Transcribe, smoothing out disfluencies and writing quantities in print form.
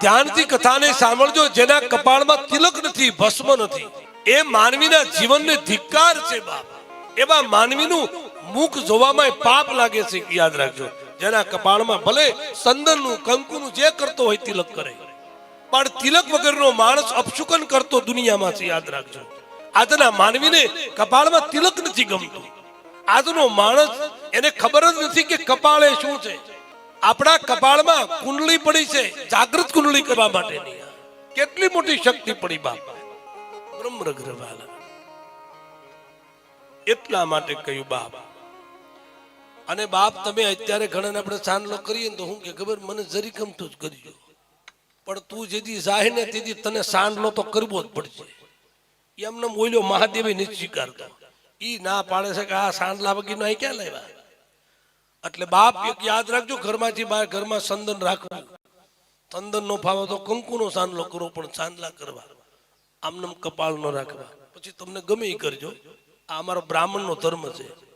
ધ્યાનથી કથાને સાંભળજો, જેના કપાળમાં તિલક નથી, ભસ્મ નથી, એ માનવીના જીવનને ધિક્કાર છે બાપ. એવા માનવીનું મુખ જોવામાં પાપ લાગે છે. યાદ રાખજો, જેના કપાળમાં ભલે ચંદનનું કંકુનું જે કરતો હોય તિલક કરે, પણ તિલક વગરનો માણસ અપશુકન કરતો દુનિયામાં છે. યાદ રાખજો, આજના માનવીને કપાળમાં તિલક નથી ગમતું. આજનો માણસ એને ખબર જ નથી કે કપાળ એ શું છે. આપણા કપાળમાં કુંડળી પડી છે, જાગૃત કુંડળી કરવા માટેની. કેટલી મોટી શક્તિ પડી બાપ, બ્રહ્મરગ્રવાલા. એટલા માટે કહ્યું બાપ. અને બાપ તમે અત્યારે ઘણા આપણે ચાંદલો કરીએ ને તો હું કે ખબર, મને જરી ગમતું જ કરજો, પણ તું જેથી જાય ને તેથી તને સાંડલો તો કરવો જ પડશે. એમને બોલ્યો મહાદેવે નથી સ્વીકારતો. ઈ ના પાડે છે કે આ સાંડલા વગીનો અહીં ક્યાં લાવ્યા. એટલે બાપ એક યાદ રાખજો, ઘરમાંથી બહાર ઘરમાં ચંદન રાખવું. ચંદન નો ફાવે તો કંકુ નો સાંડલો કરવો, પણ ચાંદલા કરવા આમનમ કપાળ નો રાખવા. પછી તમને ગમે એ કરજો, આ અમારો બ્રાહ્મણ નો ધર્મ છે.